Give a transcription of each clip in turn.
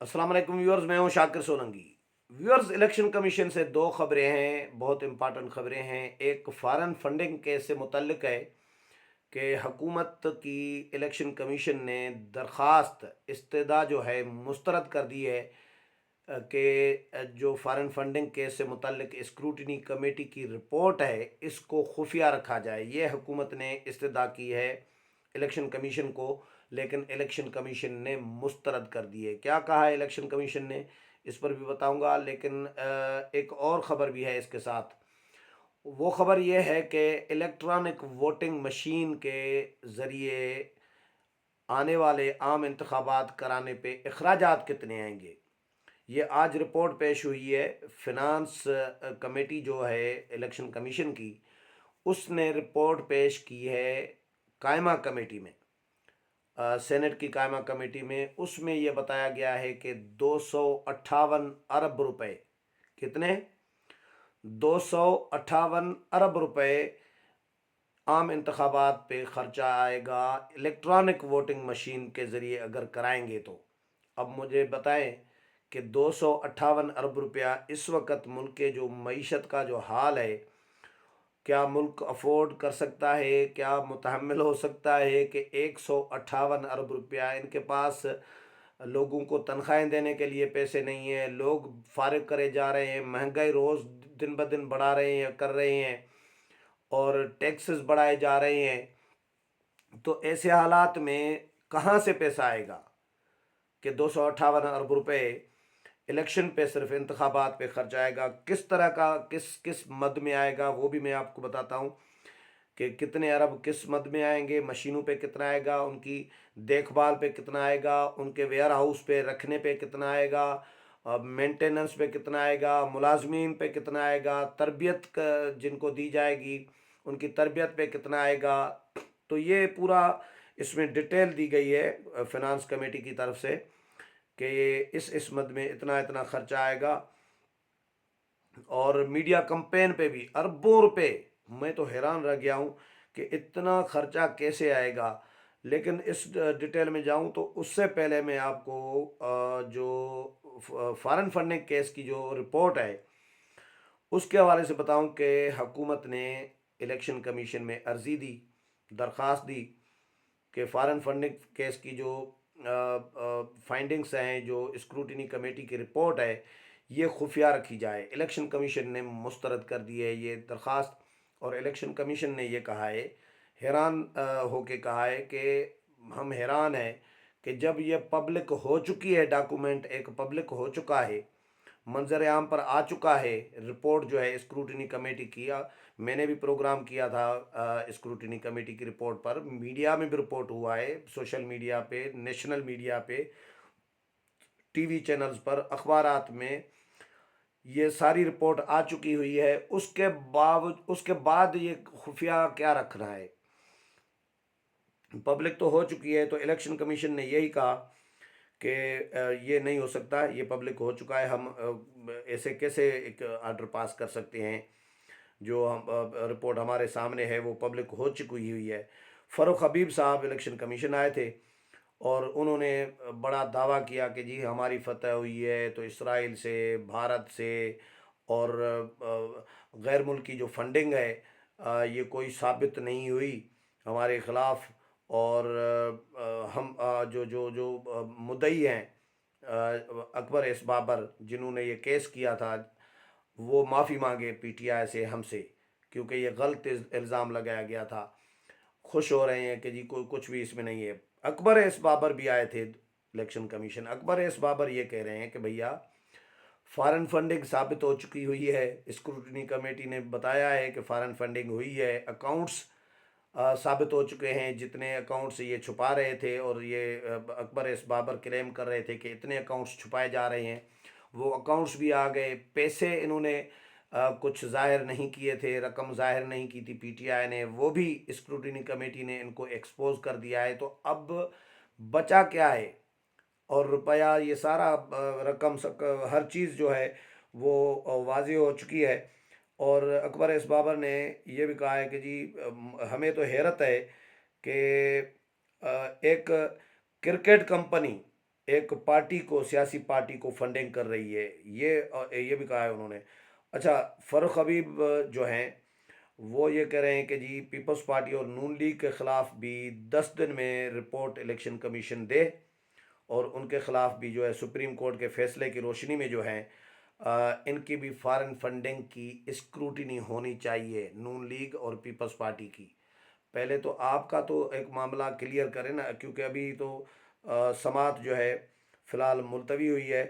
अस्सलाम वालेकुम व्यूअर्स, मैं हूं Shakir Solanki. Viewers, election commission से दो खबरें हैं, बहुत इंपॉर्टेंट खबरें हैं। एक फॉरेन फंडिंग केस से मुतल्लिक है कि हुकूमत की इलेक्शन कमीशन ने दरख्वास्त इस्तदा जो है मुस्तरद कर दी है कि जो फॉरेन फंडिंग केस से मुतल्लिक स्क्रूटनी कमेटी की रिपोर्ट है इसको खुफिया रखा जाए। ये हुकूमत ने इस्तदा की है इलेक्शन कमीशन को, लेकिन इलेक्शन कमीशन ने मुस्तरद कर दी है। क्या कहा है इलेक्शन कमीशन ने, इस पर भी बताऊंगा। लेकिन एक और ख़बर भी है इसके साथ। वो ख़बर ये है कि इलेक्ट्रॉनिक वोटिंग मशीन के ज़रिए आने वाले आम इंतखाबात कराने पे अखराजात कितने आएंगे। ये आज रिपोर्ट पेश हुई है। फिनांस कमेटी जो है इलेक्शन कमीशन की, उसने रिपोर्ट पेश की है कायमा कमेटी में, सेनेट की कायमा कमेटी में। उसमें यह बताया गया है कि 258 अरब रुपए, कितने, 258 अरब रुपए आम इंतखाबात पे खर्चा आएगा इलेक्ट्रॉनिक वोटिंग मशीन के ज़रिए अगर कराएंगे तो। अब मुझे बताएं कि 258 अरब रुपया इस वक्त मुल्क के जो मईशत का जो हाल है, क्या मुल्क अफोर्ड कर सकता है, क्या मुतहम्मिल हो सकता है कि 158 अरब रुपया इनके पास लोगों को तनख्वाहें देने के लिए पैसे नहीं है, लोग फारिग करे जा रहे हैं, महंगाई रोज़ दिन ब दिन बढ़ा रहे हैं, कर रहे हैं, और टैक्सेस बढ़ाए जा रहे हैं। तो ऐसे हालात में कहाँ से पैसा आएगा कि 258 अरब रुपए इलेक्शन पे, सिर्फ इंतखाबात पे खर्च आएगा। किस तरह का, किस किस मद में आएगा वो भी मैं आपको बताता हूँ कि कितने अरब किस मद में आएंगे। मशीनों पे कितना आएगा, उनकी देखभाल पे कितना आएगा, उनके वेयर हाउस पे रखने पे कितना आएगा, मेंटेनेंस पे कितना आएगा, मुलाजमीन पे कितना आएगा, तरबियत जिनको दी जाएगी उनकी तरबियत पे कितना आएगा। तो ये पूरा इसमें डिटेल दी गई है फिनांस कमेटी की तरफ से कि ये इस मद में इतना इतना खर्चा आएगा। और मीडिया कंपेन पे भी अरबों रुपए। मैं तो हैरान रह गया हूँ कि इतना खर्चा कैसे आएगा। लेकिन इस डिटेल में जाऊँ तो उससे पहले मैं आपको जो फॉरेन फंडिंग केस की जो रिपोर्ट है उसके हवाले से बताऊं कि हुकूमत ने इलेक्शन कमीशन में अर्जी दी, दरख्वास्त दी कि फॉरेन फंडिंग केस की जो फाइंडिंग्स हैं, जो स्क्रूटिनी कमेटी की रिपोर्ट है, ये खुफिया रखी जाए। इलेक्शन कमीशन ने मुस्तरद कर दी है ये दरख्वास्त। और इलेक्शन कमीशन ने ये कहा है, हैरान होके कहा है कि हम हैरान हैं कि जब ये पब्लिक हो चुकी है, डॉक्यूमेंट एक पब्लिक हो चुका है, मंजर आम पर आ चुका है, रिपोर्ट जो है स्क्रूटनी कमेटी की। मैंने भी प्रोग्राम किया था स्क्रूटनी कमेटी की रिपोर्ट पर, मीडिया में भी रिपोर्ट हुआ है, सोशल मीडिया पे, नेशनल मीडिया पे, टीवी चैनल्स पर, अखबारात में ये सारी रिपोर्ट आ चुकी हुई है। उसके बाद ये खुफिया क्या रखना है। पब्लिक तो हो चुकी है, तो इलेक्शन कमीशन ने यही कहा कि ये नहीं हो सकता, ये पब्लिक हो चुका है, हम ऐसे कैसे एक आर्डर पास कर सकते हैं। जो हम रिपोर्ट हमारे सामने है वो पब्लिक हो चुकी हुई है। फ़ारूक हबीब साहब इलेक्शन कमीशन आए थे और उन्होंने बड़ा दावा किया कि जी हमारी फतह हुई है तो इसराइल से, भारत से, और गैर मुल्की जो फंडिंग है ये कोई साबित नहीं हुई हमारे ख़िलाफ़। और हम जो जो जो मुद्दई हैं अकबर एस बाबर, जिन्होंने ये केस किया था, वो माफ़ी मांगे पीटीआई से, हमसे, क्योंकि ये गलत इल्ज़ाम लगाया गया था। खुश हो रहे हैं कि जी कोई कुछ भी इसमें नहीं है। अकबर एस बाबर भी आए थे election commission. Akbar as Babar ये कह रहे हैं कि भैया फॉरेन फंडिंग साबित हो चुकी हुई है, स्क्रूटनी कमेटी ने बताया है कि फॉरेन फंडिंग हुई है, अकाउंट्स साबित हो चुके हैं, जितने अकाउंट्स ये छुपा रहे थे, और ये अकबर एस बाबर क्लेम कर रहे थे कि इतने अकाउंट्स छुपाए जा रहे हैं, वो अकाउंट्स भी आ गए। पैसे इन्होंने कुछ ज़ाहिर नहीं किए थे, रकम ज़ाहिर नहीं की थी पीटीआई ने, वो भी स्क्रूटिनी कमेटी ने इनको एक्सपोज कर दिया है। तो अब बचा क्या है, और रुपया ये सारा रकम हर चीज़ जो है वो वाज़ेह हो चुकी है। और अकबर इस बाबर ने ये भी कहा है कि जी हमें तो हैरत है कि एक क्रिकेट कंपनी एक पार्टी को, सियासी पार्टी को फंडिंग कर रही है, ये भी कहा है उन्होंने। अच्छा, फ़ारूक हबीब जो हैं, वो ये कह रहे हैं कि जी पीपल्स पार्टी और नून लीग के ख़िलाफ़ भी 10 दिन में रिपोर्ट इलेक्शन कमीशन दे, और उनके ख़िलाफ़ भी जो है सुप्रीम कोर्ट के फैसले की रोशनी में जो है इनकी भी फॉरेन फंडिंग की स्क्रूटिनी होनी चाहिए, नून लीग और पीपल्स पार्टी की। पहले तो आपका तो एक मामला क्लियर करें ना, क्योंकि अभी तो समाअत जो है फ़िलहाल मुलतवी हुई है।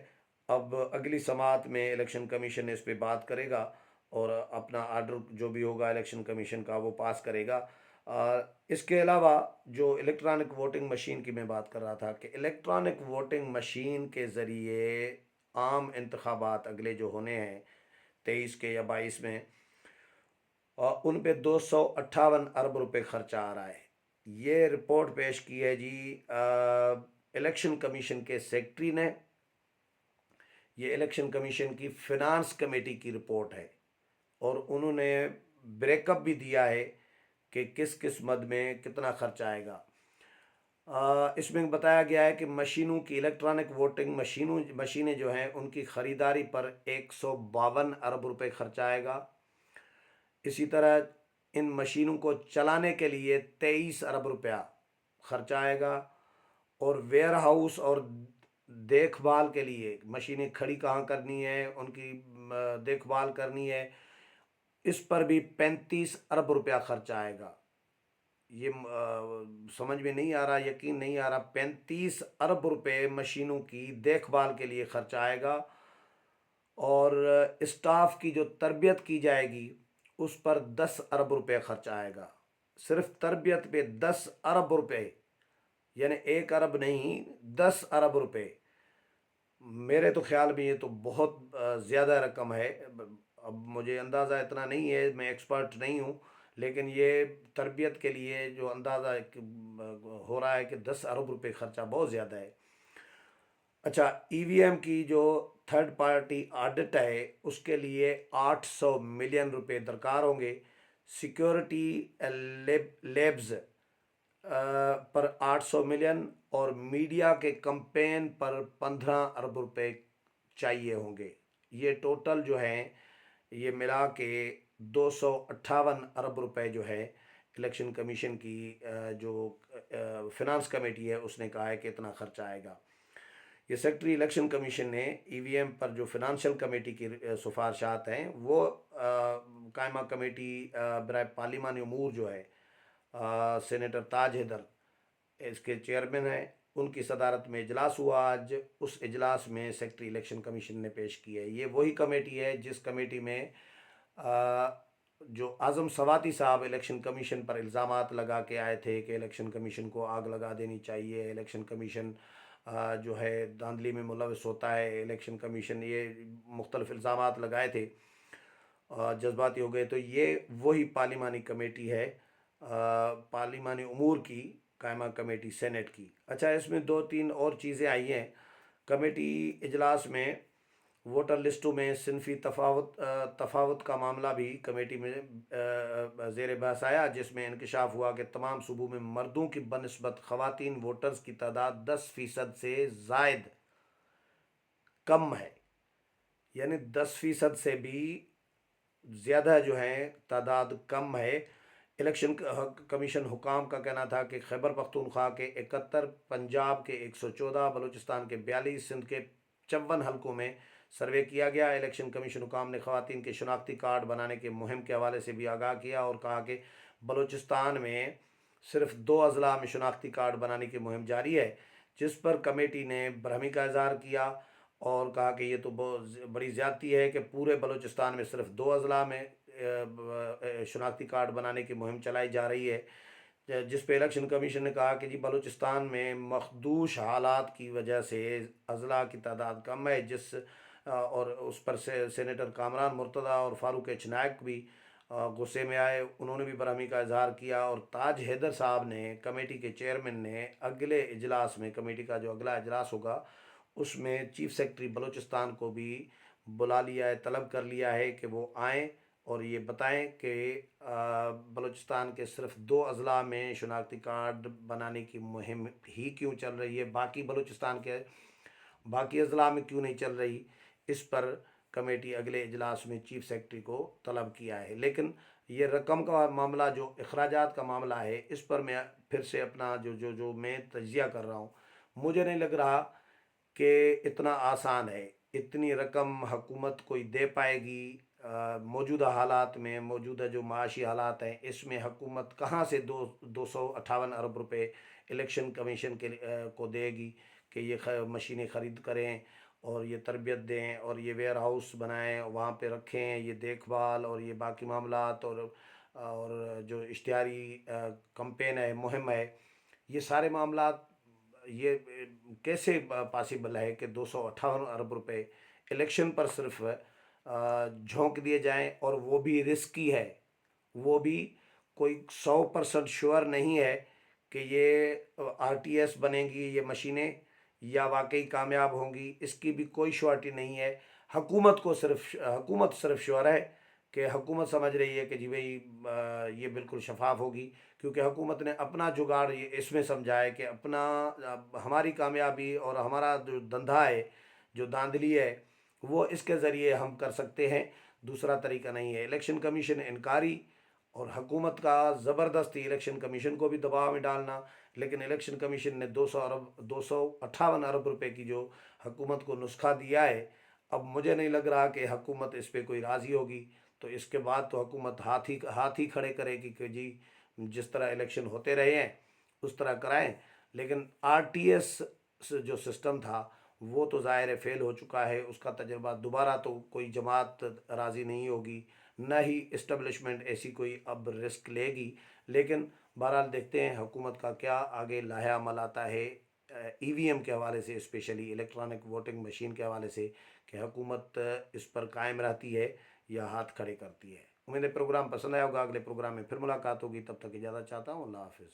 अब अगली समाअत में इलेक्शन कमीशन इस पे बात करेगा और अपना आर्डर जो भी होगा इलेक्शन कमीशन का वो पास करेगा। इसके अलावा जो इलेक्ट्रॉनिक वोटिंग मशीन की मैं बात कर रहा था, कि इलेक्ट्रॉनिक वोटिंग मशीन के ज़रिए आम इंतखाबात अगले जो होने हैं 23 के या 22 में, और उन पे 258 अरब रुपए खर्चा आ रहा है। ये रिपोर्ट पेश की है जी इलेक्शन कमीशन के सेक्रेटरी ने। ये इलेक्शन कमीशन की फिनांस कमेटी की रिपोर्ट है, और उन्होंने ब्रेकअप भी दिया है कि किस किस मद में कितना खर्च आएगा। इसमें बताया गया है कि मशीनों की, इलेक्ट्रॉनिक वोटिंग मशीनें जो हैं उनकी ख़रीदारी पर 152 अरब रुपए खर्च आएगा। इसी तरह इन मशीनों को चलाने के लिए 23 अरब रुपया खर्च आएगा, और वेयर हाउस और देखभाल के लिए, मशीनें खड़ी कहाँ करनी है, उनकी देखभाल करनी है, इस पर भी 35 अरब रुपया खर्च आएगा। ये समझ में नहीं आ रहा, यकीन नहीं आ रहा, 35 अरब रुपए मशीनों की देखभाल के लिए खर्च आएगा। और स्टाफ की जो तरबियत की जाएगी उस पर 10 अरब रुपये खर्च आएगा। सिर्फ तरबियत पे 10 अरब रुपये, यानी 1 अरब नहीं, 10 अरब रुपये। मेरे तो ख्याल में ये तो बहुत ज़्यादा रकम है। अब मुझे अंदाज़ा इतना नहीं है, मैं एक्सपर्ट नहीं हूँ, लेकिन ये तरबियत के लिए जो अंदाज़ा हो रहा है कि 10 अरब रुपये खर्चा बहुत ज़्यादा है। अच्छा, ईवीएम की जो थर्ड पार्टी ऑडिट है उसके लिए 800 मिलियन रुपए दरकार होंगे। सिक्योरिटी लेब्स पर 800 मिलियन, और मीडिया के कंपेन पर 15 अरब रुपए चाहिए होंगे। ये टोटल जो है, ये मिला के 258 अरब रुपए जो है इलेक्शन कमीशन की जो फिनांस कमेटी है उसने कहा है कि इतना खर्चा आएगा। ये सेक्रेटरी इलेक्शन कमीशन ने ईवीएम पर जो फिनंशियल कमेटी की सिफारशात हैं वो कायमा कमेटी बराए पार्लिमानी अमूर जो है सेनेटर ताज हैदर इसके चेयरमैन हैं, उनकी सदारत में इजलास हुआ आज। उस इजलास में सेक्रेटरी इलेक्शन कमीशन ने पेश की है। ये वही कमेटी है जिस कमेटी में जो आज़म सवाती साहब इलेक्शन कमीशन पर इल्ज़ामात लगा के आए थे कि इलेक्शन कमीशन को आग लगा देनी चाहिए, इलेक्शन कमीशन जो है धांधली में मुलविस होता है, इलेक्शन कमीशन, ये मुख्तलिफ इल्ज़ामात लगाए थे, जज्बाती हो गए। तो ये वही पार्लिमानी कमेटी है, पार्लिमानी अमूर की कायमा कमेटी सेनेट की। अच्छा, इसमें दो तीन और चीज़ें आई हैं कमेटी इजलास में। वोटर लिस्टों में सिनफी तफावत का मामला भी कमेटी में ज़ेर बहस आया, जिसमें इंकशाफ हुआ कि तमाम सूबों में मर्दों की बनस्बत ख़वातीन वोटर्स की तादाद 10% से ज़ायद कम है। यानी 10% से भी ज़्यादा जो है तादाद कम है। इलेक्शन कमीशन हुकाम का कहना था कि खैबर पख्तूनख्वा के 71, पंजाब के 114, बलूचिस्तान के 42, सिंध के 54 हलकों में सर्वे किया गया। इलेक्शन कमीशन हुकाम ने ख़वातीन के शनाख्ती कार्ड बनाने के मुहिम के हवाले से भी आगाह किया और कहा कि बलूचिस्तान में सिर्फ 2 अजला में शनाख्ती कार्ड बनाने की मुहिम जारी है, जिस पर कमेटी ने बरहमी का इजहार किया और कहा कि ये तो बहुत बड़ी ज़्यादती है कि पूरे बलूचिस्तान में सिर्फ 2 अजला में शनाख्ती कार्ड बनाने की मुहिम चलाई जा रही है। जिस पे इलेक्शन कमीशन ने कहा कि जी बलूचिस्तान में मखदूश हालात की वजह से अजला की तादाद कम है, और उस पर से सेनेटर कामरान मुर्तज़ा और फारूक नायक भी गुस्से में आए। उन्होंने भी बरहमी का इजहार किया, और ताज हैदर साहब ने, कमेटी के चेयरमैन ने, अगले इजलास में, कमेटी का जो अगला इजलास होगा उसमें चीफ सेक्रेटरी बलूचिस्तान को भी बुला लिया है, तलब कर लिया है कि वो आएँ اور یہ بتائیں کہ بلوچستان کے صرف 2 اضلاع میں شناختی کارڈ بنانے کی مہم ہی کیوں چل رہی ہے، باقی بلوچستان کے باقی اضلاع میں کیوں نہیں چل رہی؟ اس پر کمیٹی اگلے اجلاس میں چیف سیکرٹری کو طلب کیا ہے۔ لیکن یہ رقم کا معاملہ، جو اخراجات کا معاملہ ہے، اس پر میں پھر سے اپنا جو میں تجزیہ کر رہا ہوں، مجھے نہیں لگ رہا کہ اتنا آسان ہے۔ اتنی رقم حکومت کوئی دے پائے گی؟ موجودہ حالات میں، موجودہ جو معاشی حالات ہیں، اس میں حکومت کہاں سے 258 ارب روپے الیکشن کمیشن کو دے گی کہ یہ مشینیں خرید کریں اور یہ تربیت دیں اور یہ ویئر ہاؤس بنائیں، وہاں پہ رکھیں، یہ دیکھ بھال اور یہ باقی معاملات اور جو اشتہاری کمپین ہے، مہم ہے، یہ سارے معاملات یہ کیسے پاسبل ہے کہ 258 ارب روپے الیکشن پر صرف جھونک دیے جائیں؟ اور وہ بھی رسکی ہے، وہ بھی کوئی 100% شور نہیں ہے کہ یہ RTS بنے گی یہ مشینیں یا واقعی کامیاب ہوں گی، اس کی بھی کوئی شورٹی نہیں ہے۔ حکومت صرف شور ہے کہ حکومت سمجھ رہی ہے کہ جی بھائی یہ بالکل شفاف ہوگی، کیونکہ حکومت نے اپنا جگاڑ یہ اس میں سمجھا ہے کہ اپنا ہماری کامیابی اور ہمارا جو دھندا ہے، جو دھاندلی ہے، وہ اس کے ذریعے ہم کر سکتے ہیں، دوسرا طریقہ نہیں ہے۔ الیکشن کمیشن انکاری اور حکومت کا زبردستی الیکشن کمیشن کو بھی دباؤ میں ڈالنا، لیکن الیکشن کمیشن نے 258 ارب روپے کی جو حکومت کو نسخہ دیا ہے، اب مجھے نہیں لگ رہا کہ حکومت اس پہ کوئی راضی ہوگی۔ تو اس کے بعد تو حکومت ہاتھ ہی کھڑے کرے گی کہ جی جس طرح الیکشن ہوتے رہے ہیں اس طرح کرائیں۔ لیکن RTS جو سسٹم تھا وہ تو ظاہر ہے فیل ہو چکا ہے، اس کا تجربہ دوبارہ تو کوئی جماعت راضی نہیں ہوگی، نہ ہی اسٹیبلشمنٹ ایسی کوئی اب رسک لے گی۔ لیکن بہرحال دیکھتے ہیں حکومت کا کیا آگے لاہے عمل آتا ہے EVM کے حوالے سے، اسپیشلی الیکٹرانک ووٹنگ مشین کے حوالے سے، کہ حکومت اس پر قائم رہتی ہے یا ہاتھ کھڑے کرتی ہے۔ امید ہے پروگرام پسند آیا ہوگا، اگلے پروگرام میں پھر ملاقات ہوگی، تب تک اجازت چاہتا ہوں، اللہ حافظ۔